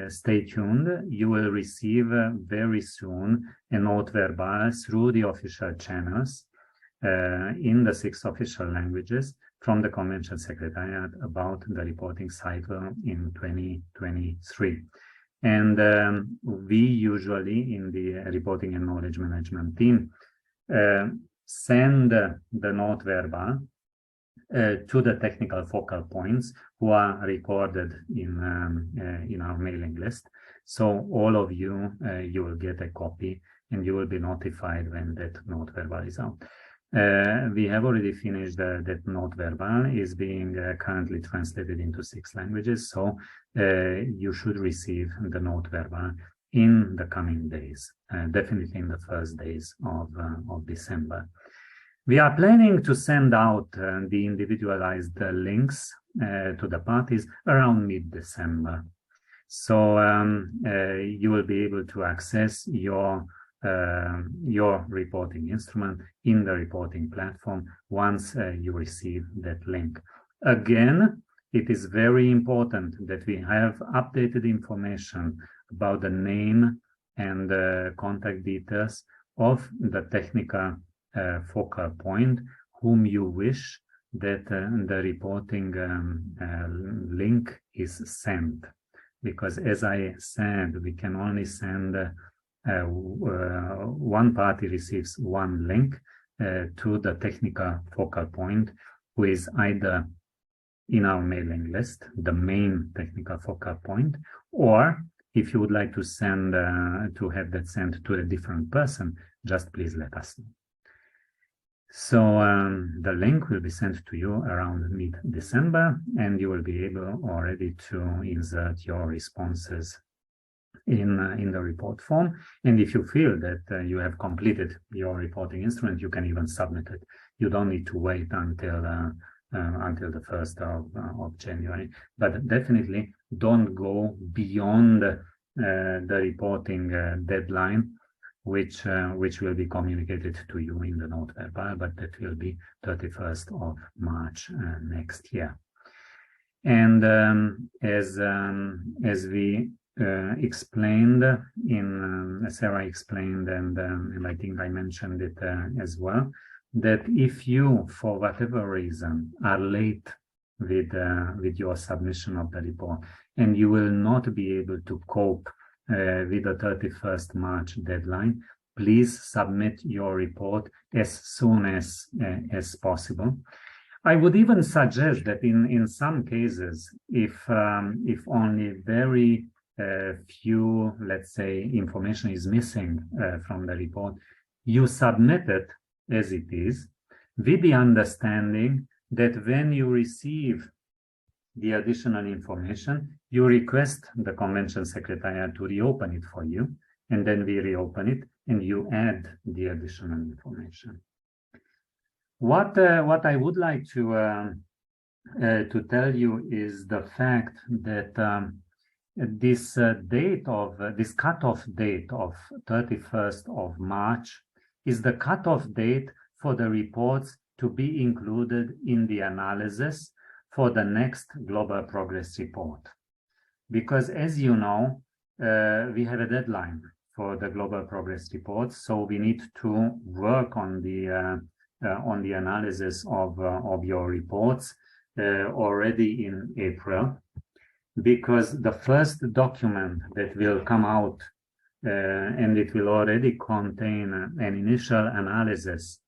stay tuned. You will receive very soon a note verbal through the official channels in the 6 official languages from the Convention Secretariat about the reporting cycle in 2023. And we usually in the reporting and knowledge management team send the note verbal to the technical focal points who are recorded in our mailing list. So all of you, you will get a copy and you will be notified when that note verbal is out. We have already finished that note verbal is being currently translated into 6 languages. So you should receive the note verbal in the coming days, definitely in the first days of December. We are planning to send out the individualized links to the parties around mid-December. So you will be able to access your reporting instrument in the reporting platform once you receive that link. Again, it is very important that we have updated information about the name and contact details of the technical focal point whom you wish that the reporting link is sent. Because as I said, we can only send one party receives one link to the technical focal point who is either in our mailing list, the main technical focal point, or if you would like to send to have that sent to a different person, just please let us know. So the link will be sent to you around mid-December, and you will be able already to insert your responses in the report form. And if you feel that you have completed your reporting instrument, you can even submit it. You don't need to wait until the 1st of January. But definitely don't go beyond the reporting deadline, which will be communicated to you in the note verbal, but that will be 31st of March next year. And as we explained Sarah explained, and I think I mentioned it as well, that if you, for whatever reason, are late with your submission of the report, and you will not be able to cope with the 31st March deadline, please submit your report as soon as possible. I would even suggest that in some cases, if only very few, let's say, information is missing from the report, you submit it as it is, with the understanding that when you receive the additional information, you request the Convention Secretariat to reopen it for you, and then we reopen it, and you add the additional information. What I would like to tell you is the fact that this cutoff date of 31st of March is the cutoff date for the reports to be included in the analysis for the next Global Progress Report. Because as you know, we have a deadline for the Global Progress Report, so we need to work on the analysis of your reports already in April, because the first document that will come out and it will already contain an initial analysis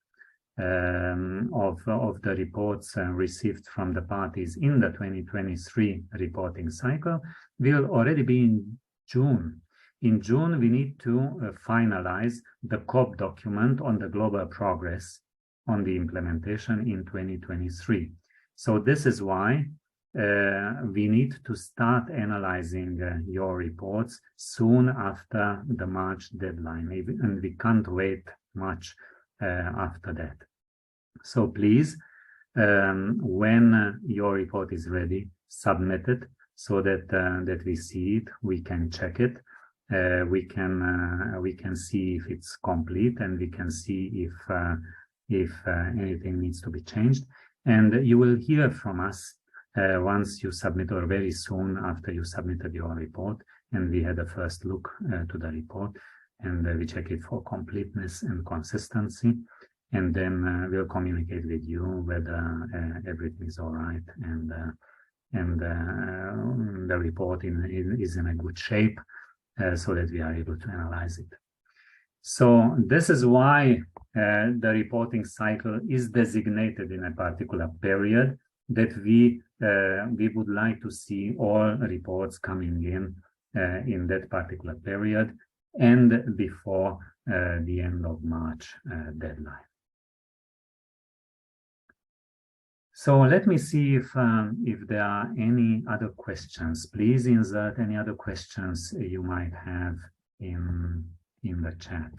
of the reports received from the parties in the 2023 reporting cycle will already be in June. In June, we need to finalize the COP document on the global progress on the implementation in 2023. So this is why we need to start analyzing your reports soon after the March deadline, and we can't wait much after that. So please, when your report is ready, submit it so that that we see it, we can check it, we can see if it's complete, and we can see if anything needs to be changed. And you will hear from us once you submit, or very soon after you submitted your report, and we had a first look to the report, and we check it for completeness and consistency, and then we'll communicate with you whether everything is all right, and the report is in a good shape, so that we are able to analyze it. So this is why the reporting cycle is designated in a particular period, that we would like to see all reports coming in that particular period and before the end of March deadline. So let me see if there are any other questions. Please insert any other questions you might have in the chat.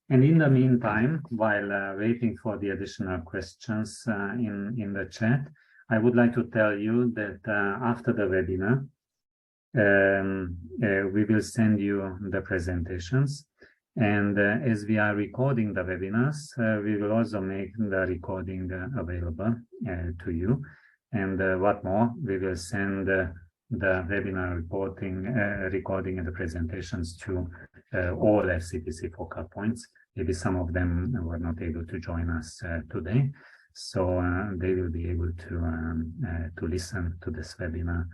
And in the meantime, while waiting for the additional questions in the chat, I would like to tell you that after the webinar, we will send you the presentations. And as we are recording the webinars, we will also make the recording available to you. And what more, we will send the webinar recording and the presentations to all FCTC focal points. Maybe some of them were not able to join us today, so they will be able to listen to this webinar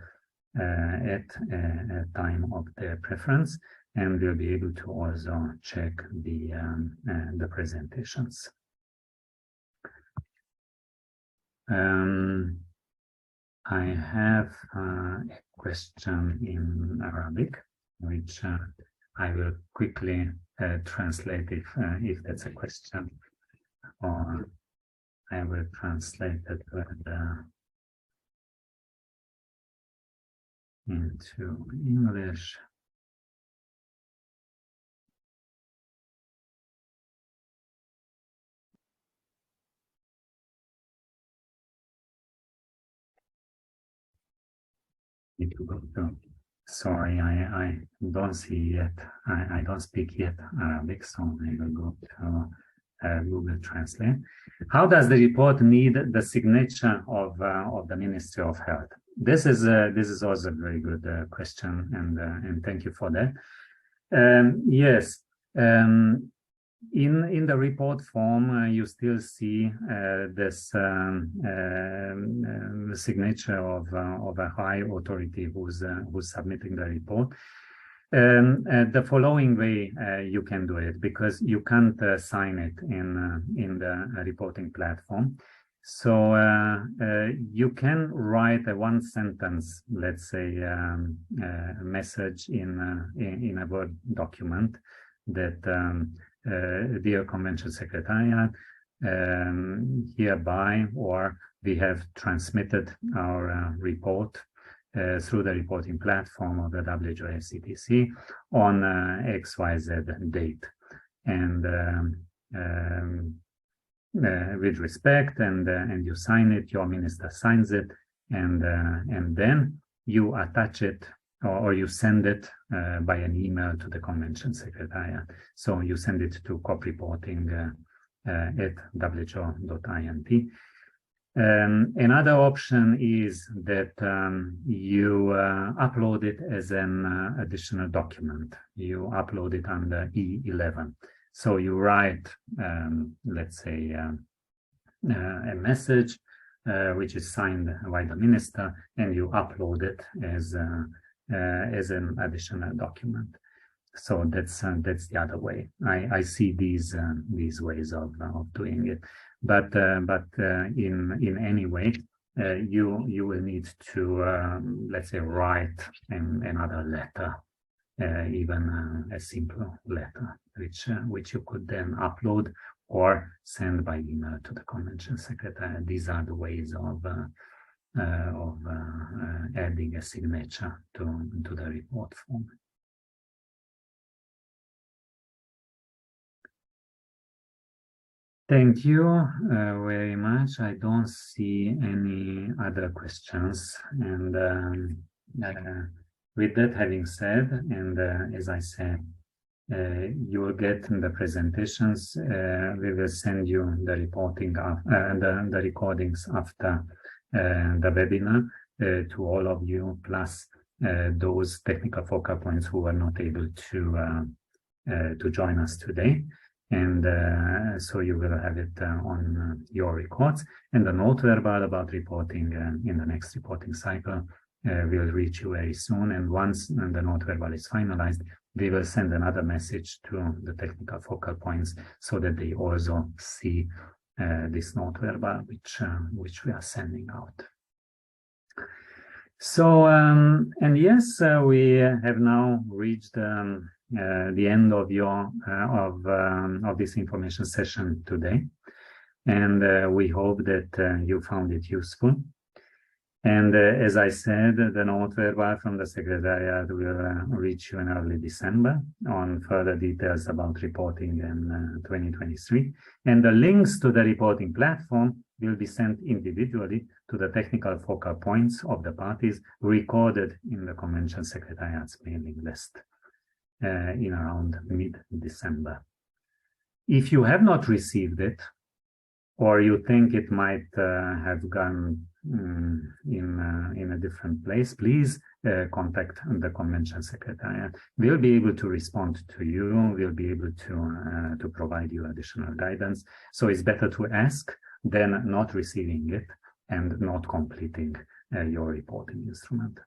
at a time of their preference, and will be able to also check the presentations. I have a question in Arabic, which I will quickly translate if that's a question, or I will translate it into English. Sorry, I don't see yet. I don't speak yet Arabic, so I will go to Google Translate. How does the report need the signature of the Ministry of Health? This is also a very good question, and thank you for that. Yes. In the report form, you still see this signature of a high authority who's submitting the report. The following way you can do it, because you can't sign it in the reporting platform. So you can write a one sentence, let's say, message in a Word document that. Dear Convention Secretariat, hereby, or we have transmitted our report through the reporting platform of the WHO FCTC on XYZ date, and with respect, and you sign it, your minister signs it, and then you attach it, or you send it by an email to the Convention Secretariat. So you send it to COP-reporting at who.int. Another option is that you upload it as an additional document. You upload it under E11. So you write, let's say, a message which is signed by the minister, and you upload it as an additional document. So that's the other way. I see these ways of doing it, but in any way, you will need to let's say write another letter, even a simple letter, which you could then upload or send by email to the Convention Secretariat. These are the ways of adding a signature to the report form. Thank you very much. I don't see any other questions. And with that having said, and as I said, you will get the presentations. We will send you the reporting the recordings after the webinar to all of you, plus those technical focal points who were not able to join us today. And so you will have it on your records. And the note verbal about reporting in the next reporting cycle will reach you very soon. And once the note verbal is finalized, we will send another message to the technical focal points so that they also see this note verbal, which we are sending out. So, and yes, we have now reached the end of your of this information session today, and we hope that you found it useful. And as I said, the note verbal from the Secretariat will reach you in early December on further details about reporting in 2023. And the links to the reporting platform will be sent individually to the technical focal points of the parties recorded in the Convention Secretariat's mailing list in around mid-December. If you have not received it, or you think it might have gone in a different place, please contact the Convention Secretariat. We'll be able to respond to you. We'll be able to provide you additional guidance. So it's better to ask than not receiving it and not completing your reporting instrument.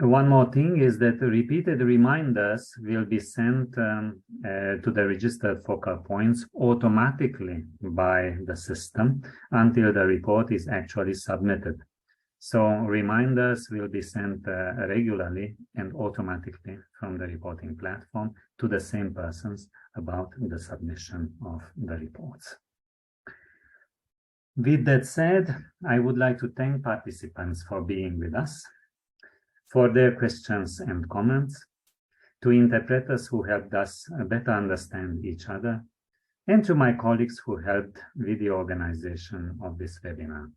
One more thing is that repeated reminders will be sent to the registered focal points automatically by the system until the report is actually submitted. So reminders will be sent regularly and automatically from the reporting platform to the same persons about the submission of the reports. With that said, I would like to thank participants for being with us, for their questions and comments, to interpreters who helped us better understand each other, and to my colleagues who helped with the organization of this webinar.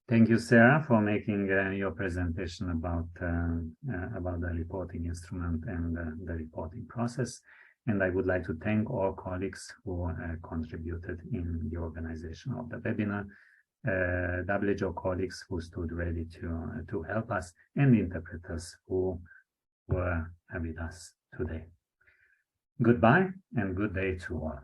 Thank you, Sarah, for making your presentation about the reporting instrument and the reporting process. And I would like to thank all colleagues who contributed in the organization of the webinar, WHO colleagues who stood ready to help us, and the interpreters who were with us today. Goodbye and good day to all.